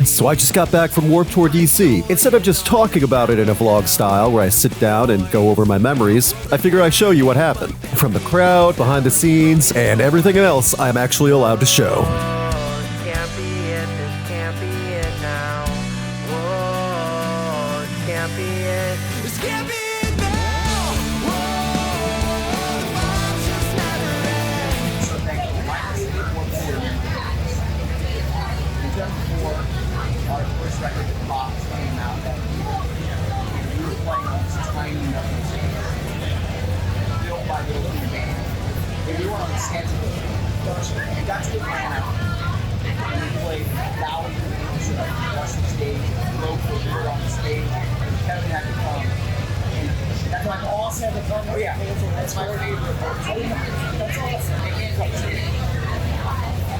So I just got back from Warped Tour DC. Instead of just talking about it in a vlog style where I sit down and go over my memories, I figure I show you what happened. From the crowd, behind the scenes, and everything else I'm actually allowed to show. We were on the schedule. We got to Vana, and we played Valley games, Western stage, local, we were on the stage, and Kevin had to come. And that's like all 7 come. Oh yeah, that's my favorite part. That's awesome. They can't come to me.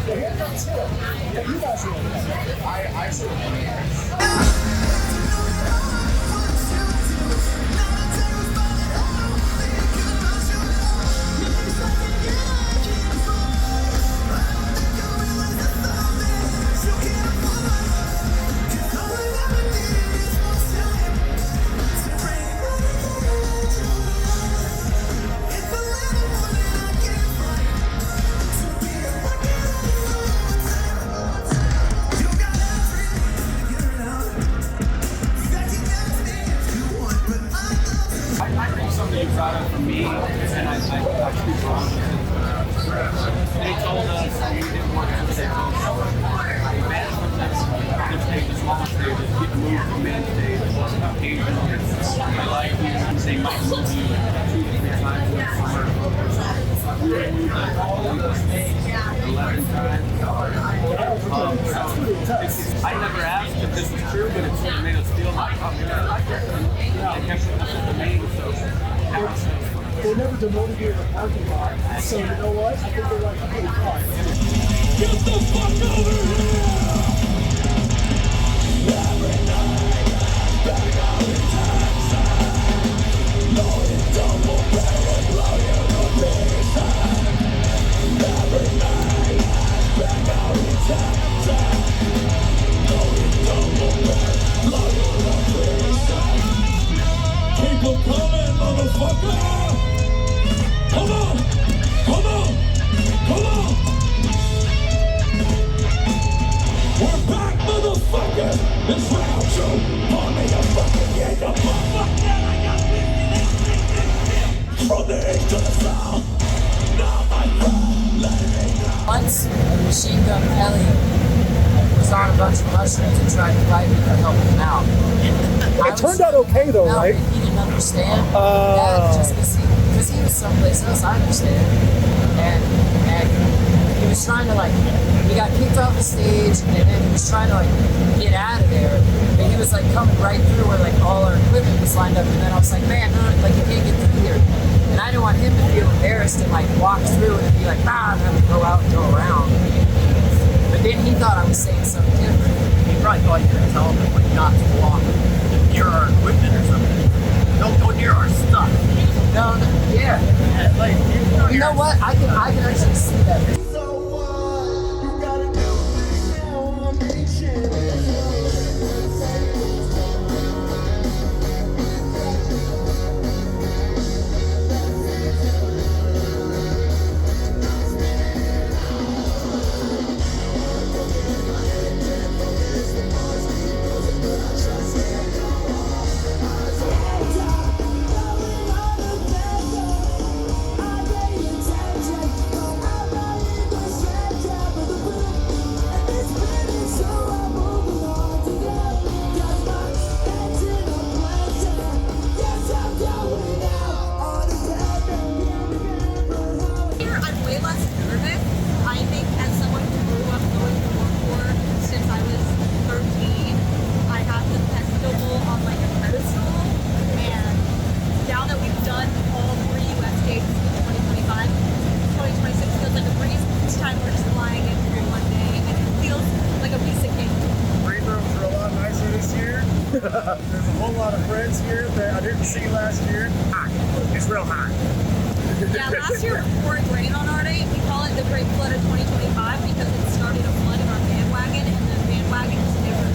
Yeah, here comes too. Yeah, you guys are okay. I still Prada for me, and I actually brought they told us we didn't want to say management let's take this long stage, just keep moving from main stage, occasionally like they might move you 2 to 3 times in the summer. We would move like all the stage 11 times. I never asked if this was true, but it sort of made us feel like I kept it up at the main, so they never demoted you in the parking lot, so you know what? I think they're like, okay, fine. Get the fuck over here! Every night, back out in Texas. Knowing double barrel, blow you to pieces. Every night, back out in Texas. Knowing double barrel, blow you to pieces. Keep them coming, motherfucker! Come on! Come on! Come on! We're back, motherfucker! It's round 2! Pour me a fucking Jaeger bomb! From the east to the south! Now my friend, let it go! Once, Machine Gun Kelly was on a bunch of mushrooms and tried to fight me to help him out. It turned out okay though, right? He didn't understand that just because he was someplace else, I understand. And he was trying to he got kicked off the stage and then he was trying to get out of there. And he was coming right through where all our equipment was lined up. And then I was like, man, no, you can't get through here. And I didn't want him to feel embarrassed and walk through and be like, and have to go out and go around. But then he thought I was saying something different. He probably thought you were going to tell him not to walk near our equipment or something. Don't go near our stuff. No, yeah. You know what? I can actually see that. So what? You gotta do it now, I'm reaching. There's a whole lot of friends here that I didn't see last year. Hot. It's real hot. Yeah, last year it poured rain on our day. We call it the Great Flood of 2025 because it started a flood in our bandwagon, and the bandwagon is never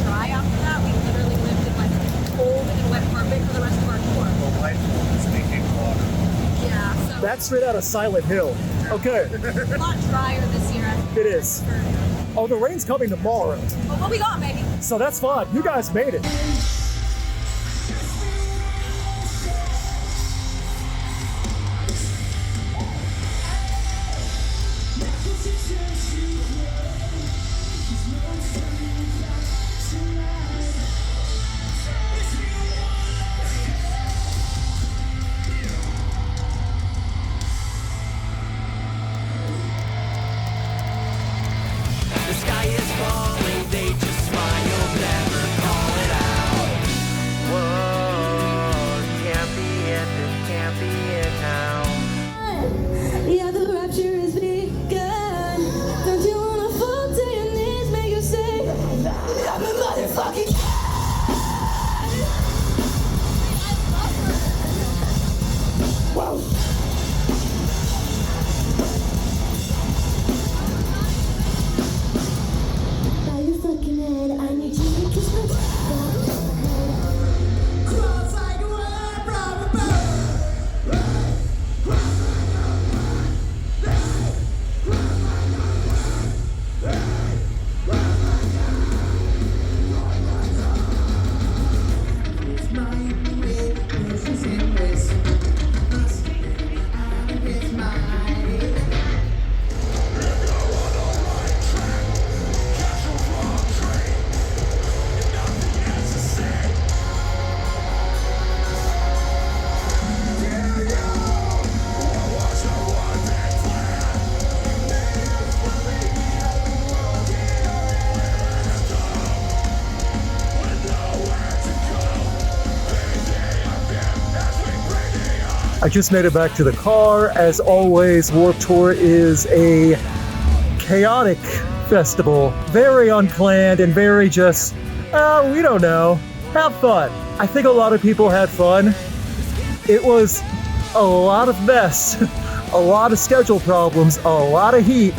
That's straight out of Silent Hill. Okay, A lot drier this year. it is. Oh, the rain's coming tomorrow, But what we got, baby? so that's fine. You guys made it. The sky is falling, they just smile, never call it out. Whoa, can't be it, this can't be it now. Yeah, the rapture is begun. Don't you wanna fall to your knees, make you say, I'm a motherfucking Whoa. By your fucking head, I need you to kiss my cross like a word from above. I just made it back to the car. As always, Warped Tour is a chaotic festival. Very unplanned and very just, we don't know. Have fun. I think a lot of people had fun. It was a lot of mess, a lot of schedule problems, a lot of heat.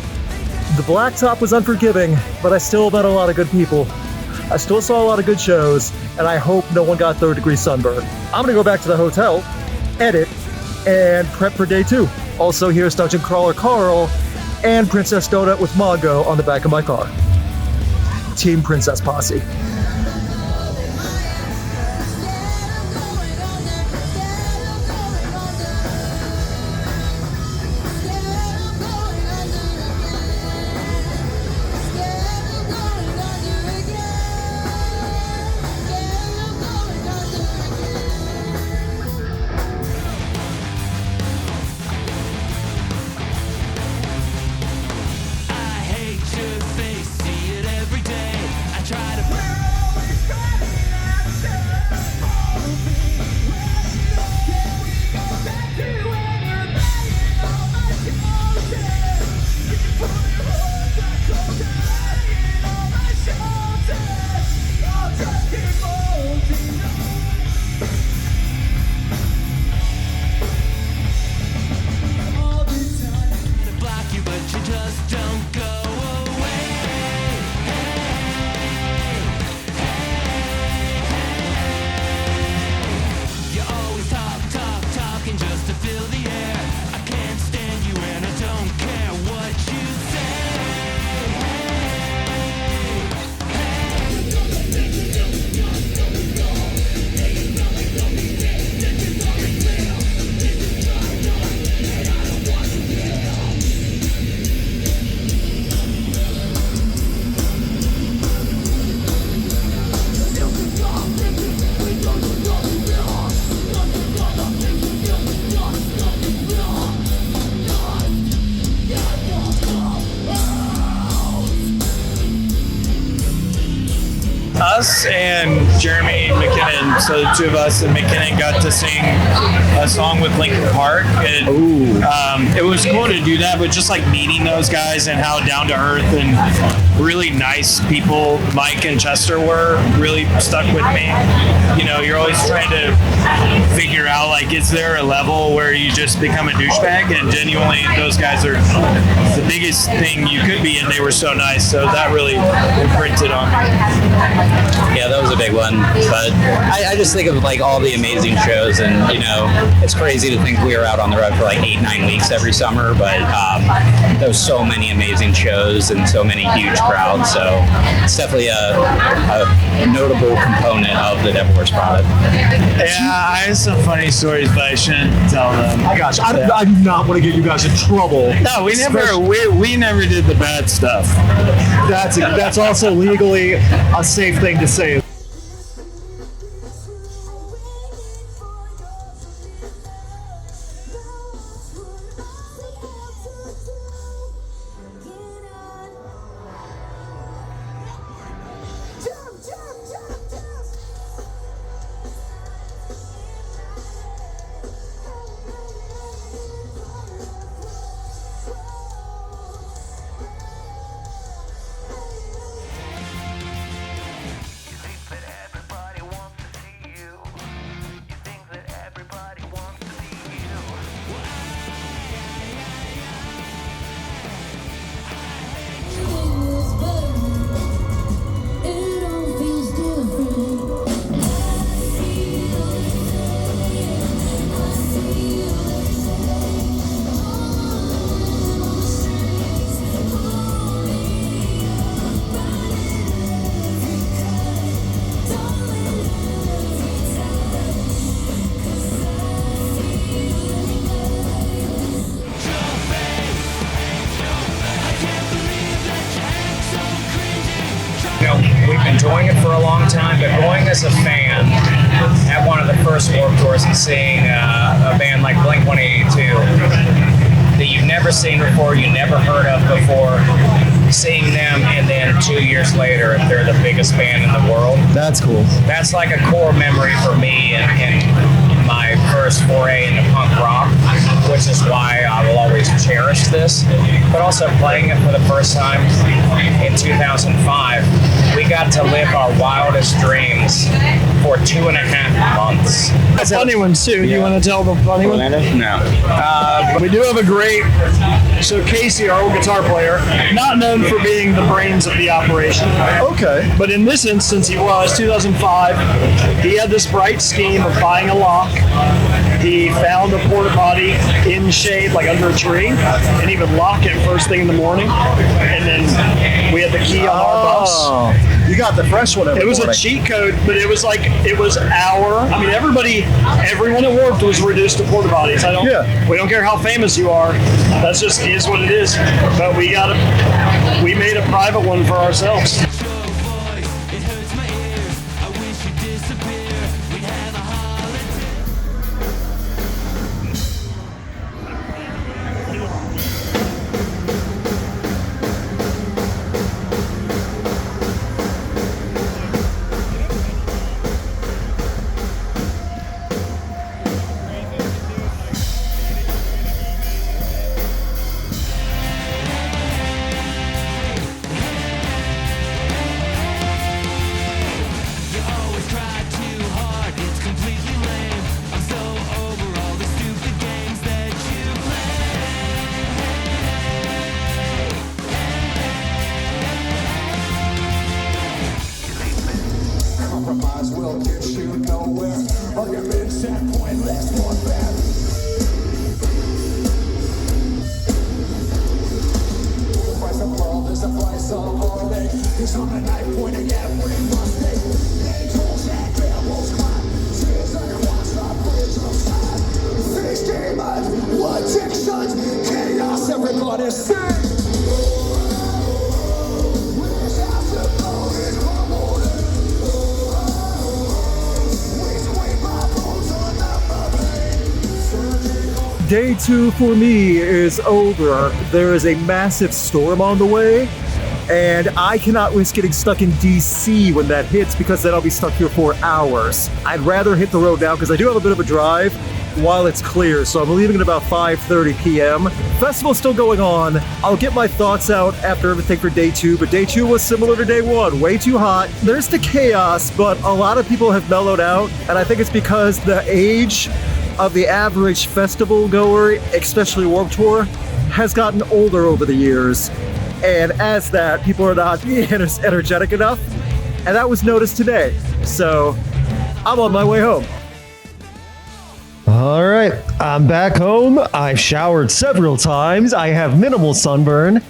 The blacktop was unforgiving, but I still met a lot of good people. I still saw a lot of good shows, and I hope no one got third-degree sunburn. I'm gonna go back to the hotel, edit, and prep for day 2. Also, here's Dungeon Crawler Carl and Princess Donut with Mongo on the back of my car. Team Princess Posse. I hate your face, see it every day. I try to. To block you, but you just don't go away. You always talking just to fill the air. I can't stand you and I don't care what you Us and Jeremy McKinnon, so the two of us and McKinnon got to sing a song with Linkin Park. It was cool to do that, but just like meeting those guys and how down to earth and really nice people. Mike and Chester were really stuck with me. You know, you're always trying to figure out, like, is there a level where you just become a douchebag? And genuinely, those guys are the biggest thing you could be, and they were so nice. So that really imprinted on me. Yeah, that was a big one. But I just think of like all the amazing shows, and you know, it's crazy to think we were out on the road for like 8-9 weeks every summer. But there was so many amazing shows and so many huge crowds. So it's definitely a notable component of the Devil Wears Prada. Yeah, I have some funny stories, but I shouldn't tell them. Gosh, I do not want to get you guys in trouble. No, we never did the bad stuff. That's also legally a safe thing to say. Enjoying it for a long time, but going as a fan at one of the first Warped Tours and seeing a band like Blink-182 that you've never seen before, you never heard of before, seeing them, and then 2 years later, they're the biggest band in the world. That's cool. That's like a core memory for me and my first foray into punk rock, which is why I will always cherish this. But also playing it for the first time in 2005, we got to live our wildest dreams for 2.5 months. That's a funny one too. You want to tell the funny one? No. We do have a great. So Casey, our old guitar player, not known for being the brains of the operation. Okay. But in this instance, he was 2005. He had this bright scheme of buying a lock. He found a porta potty in shade, like under a tree, and he would lock it first thing in the morning. And then we had the key on our bus. You got the fresh one every It was morning. a cheat code, but it was everyone at Warped was reduced to porta potties. We don't care how famous you are. That's just is what it is. But we made a private one for ourselves. Day 2 for me is over. There is a massive storm on the way, and I cannot risk getting stuck in DC when that hits, because then I'll be stuck here for hours. I'd rather hit the road now because I do have a bit of a drive, while it's clear, so I'm leaving at about 5:30 p.m. Festival's still going on. I'll get my thoughts out after everything for day 2, but day 2 was similar to day 1. Way too hot. There's the chaos, but a lot of people have mellowed out, and I think it's because the age of the average festival goer, especially Warped Tour, has gotten older over the years. And as that, people are not energetic enough, and that was noticed today. So I'm on my way home. All right, I'm back home. I've showered several times. I have minimal sunburn.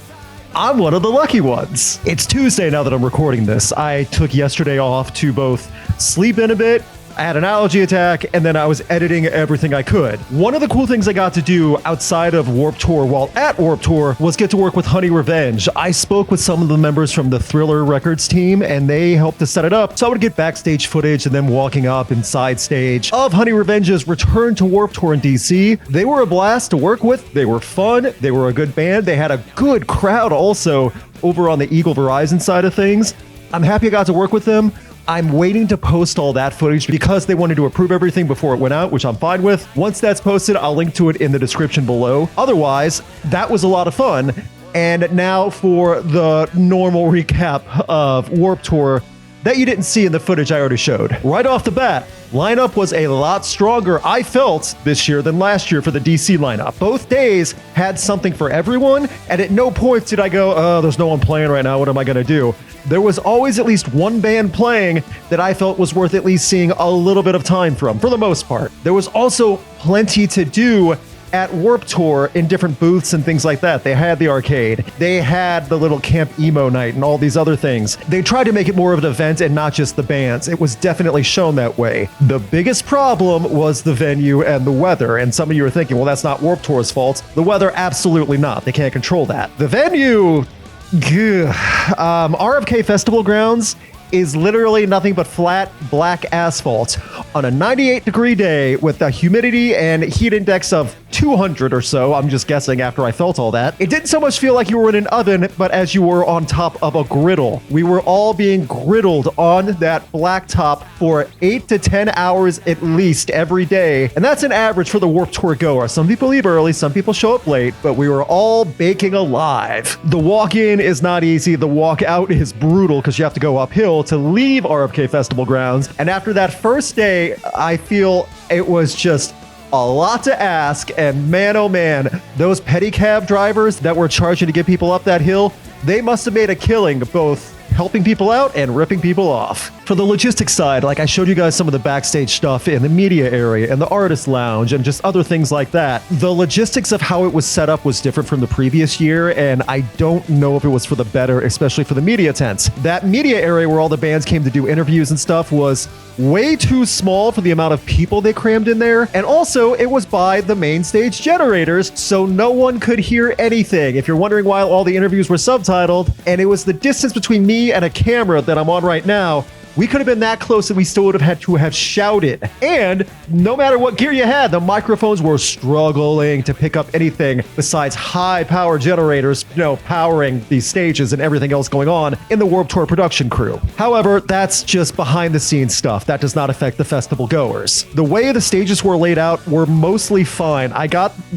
I'm one of the lucky ones. It's Tuesday now that I'm recording this. I took yesterday off to both sleep in a bit, I had an allergy attack, and then I was editing everything I could. One of the cool things I got to do outside of Warped Tour while at Warped Tour was get to work with Honey Revenge. I spoke with some of the members from the Thriller Records team, and they helped to set it up. So I would get backstage footage and them walking up inside stage of Honey Revenge's return to Warped Tour in DC. They were a blast to work with. They were fun. They were a good band. They had a good crowd also over on the Eagle Verizon side of things. I'm happy I got to work with them. I'm waiting to post all that footage because they wanted to approve everything before it went out, which I'm fine with. Once that's posted, I'll link to it in the description below. Otherwise, that was a lot of fun. And now for the normal recap of Warped Tour that you didn't see in the footage I already showed. Right off the bat, lineup was a lot stronger, I felt, this year than last year for the DC lineup. Both days had something for everyone, and at no point did I go, oh, there's no one playing right now, what am I gonna do? There was always at least one band playing that I felt was worth at least seeing a little bit of time from, for the most part. There was also plenty to do at Warped Tour in different booths and things like that. They had the arcade, they had the little Camp Emo night and all these other things. They tried to make it more of an event and not just the bands. It was definitely shown that way. The biggest problem was the venue and the weather. And some of you are thinking, well, that's not Warped Tour's fault. The weather, absolutely not. They can't control that. The venue, RFK Festival Grounds is literally nothing but flat black asphalt on a 98-degree day with a humidity and heat index of 200 or so. I'm just guessing after I felt all that. It didn't so much feel like you were in an oven, but as you were on top of a griddle. We were all being griddled on that blacktop for 8 to 10 hours at least every day. And that's an average for the Warped Tour goer. Some people leave early, some people show up late, but we were all baking alive. The walk-in is not easy. The walk-out is brutal because you have to go uphill to leave RFK Festival Grounds. And after that first day, I feel it was just a lot to ask, and man, oh man, those pedicab drivers that were charging to get people up that hill, they must have made a killing both helping people out and ripping people off. For the logistics side, like I showed you guys some of the backstage stuff in the media area and the artist lounge and just other things like that. The logistics of how it was set up was different from the previous year, and I don't know if it was for the better, especially for the media tents. That media area where all the bands came to do interviews and stuff was way too small for the amount of people they crammed in there, and also it was by the main stage generators, so no one could hear anything. If you're wondering why all the interviews were subtitled, and it was the distance between me and a camera that I'm on right now, we could have been that close and we still would have had to have shouted. And no matter what gear you had, the microphones were struggling to pick up anything besides high power generators, powering these stages and everything else going on in the Warped Tour production crew. However, that's just behind the scenes stuff. That does not affect the festival goers. The way the stages were laid out were mostly fine.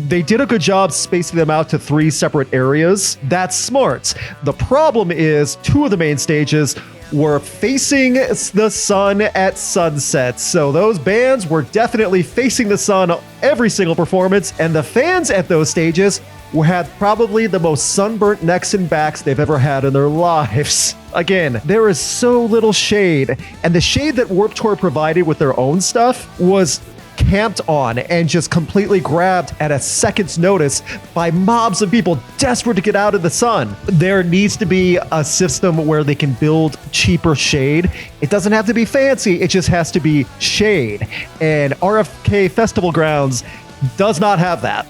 They did a good job spacing them out to 3 separate areas. That's smart. The problem is 2 of the main stages were facing the sun at sunset. So those bands were definitely facing the sun every single performance, and the fans at those stages had probably the most sunburnt necks and backs they've ever had in their lives. Again, there is so little shade, and the shade that Warped Tour provided with their own stuff was camped on and just completely grabbed at a second's notice by mobs of people desperate to get out of the sun. There needs to be a system where they can build cheaper shade. It doesn't have to be fancy, it just has to be shade. And RFK Festival Grounds does not have that.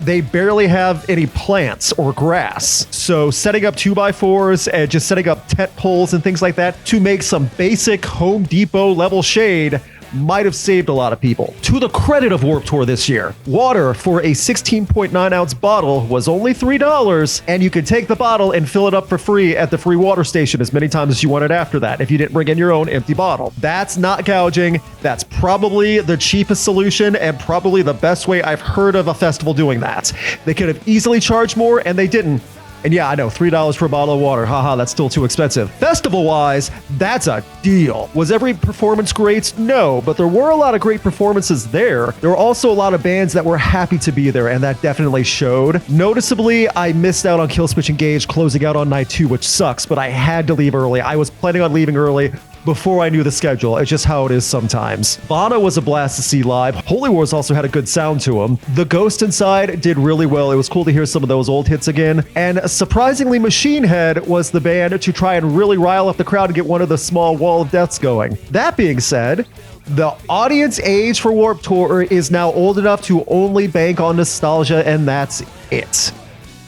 They barely have any plants or grass. So setting up 2x4s and just setting up tent poles and things like that to make some basic Home Depot level shade might have saved a lot of people. To the credit of Warped Tour this year, water for a 16.9 ounce bottle was only $3, and you could take the bottle and fill it up for free at the free water station as many times as you wanted after that if you didn't bring in your own empty bottle. That's not gouging. That's probably the cheapest solution and probably the best way I've heard of a festival doing that. They could have easily charged more, and they didn't. And yeah, I know, $3 for a bottle of water. Haha, that's still too expensive. Festival-wise, that's a deal. Was every performance great? No, but there were a lot of great performances there. There were also a lot of bands that were happy to be there, and that definitely showed. Noticeably, I missed out on Killswitch Engage closing out on night 2, which sucks, but I had to leave early. I was planning on leaving early before I knew the schedule. It's just how it is sometimes. Vana was a blast to see live. Holy Wars also had a good sound to them. The Ghost Inside did really well. It was cool to hear some of those old hits again. And surprisingly, Machine Head was the band to try and really rile up the crowd and get one of the small Wall of Deaths going. That being said, the audience age for Warped Tour is now old enough to only bank on nostalgia, and that's it.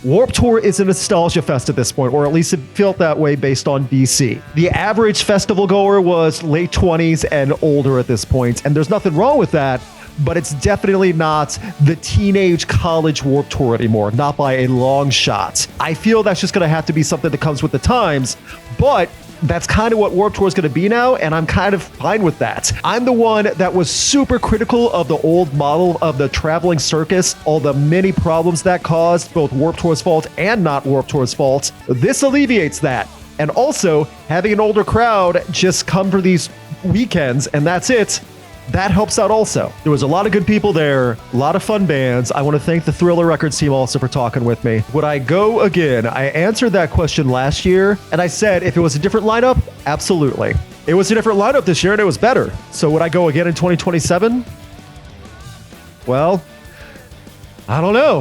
Warped Tour is a nostalgia fest at this point, or at least it felt that way based on DC. The average festival goer was late 20s and older at this point, and there's nothing wrong with that, but it's definitely not the teenage college Warped Tour anymore, not by a long shot. I feel that's just going to have to be something that comes with the times, but that's kind of what Warped Tour is going to be now, and I'm kind of fine with that. I'm the one that was super critical of the old model of the traveling circus, all the many problems that caused, both Warped Tour's fault and not Warped Tour's fault. This alleviates that. And also, having an older crowd just come for these weekends, and that's it, that helps out also. There was a lot of good people there, a lot of fun bands. I want to thank the Thriller Records team also for talking with me. Would I go again? I answered that question last year, and I said if it was a different lineup, absolutely. It was a different lineup this year, and it was better. So would I go again in 2027? Well, I don't know.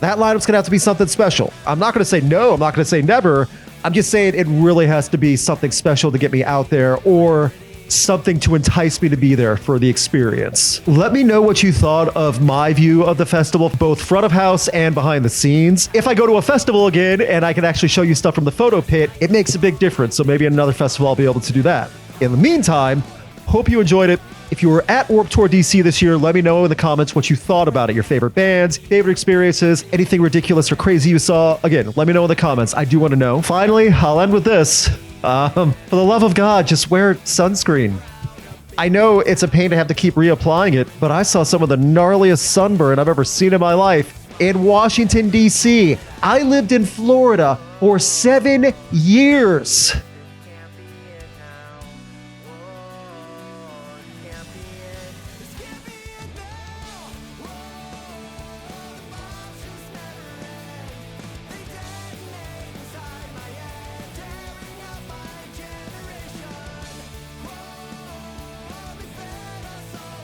That lineup's going to have to be something special. I'm not going to say no. I'm not going to say never. I'm just saying it really has to be something special to get me out there, or something to entice me to be there for the experience. Let me know what you thought of my view of the festival, both front of house and behind the scenes. If I go to a festival again and I can actually show you stuff from the photo pit, it makes a big difference. So maybe at another festival I'll be able to do that. In the meantime, hope you enjoyed it. If you were at Warped Tour DC this year, let me know in the comments what you thought about it. Your favorite bands, favorite experiences, anything ridiculous or crazy you saw. Again, let me know in the comments. I do want to know. Finally, I'll end with this. For the love of God, just wear sunscreen. I know it's a pain to have to keep reapplying it, but I saw some of the gnarliest sunburn I've ever seen in my life in Washington, D.C. I lived in Florida for 7 years.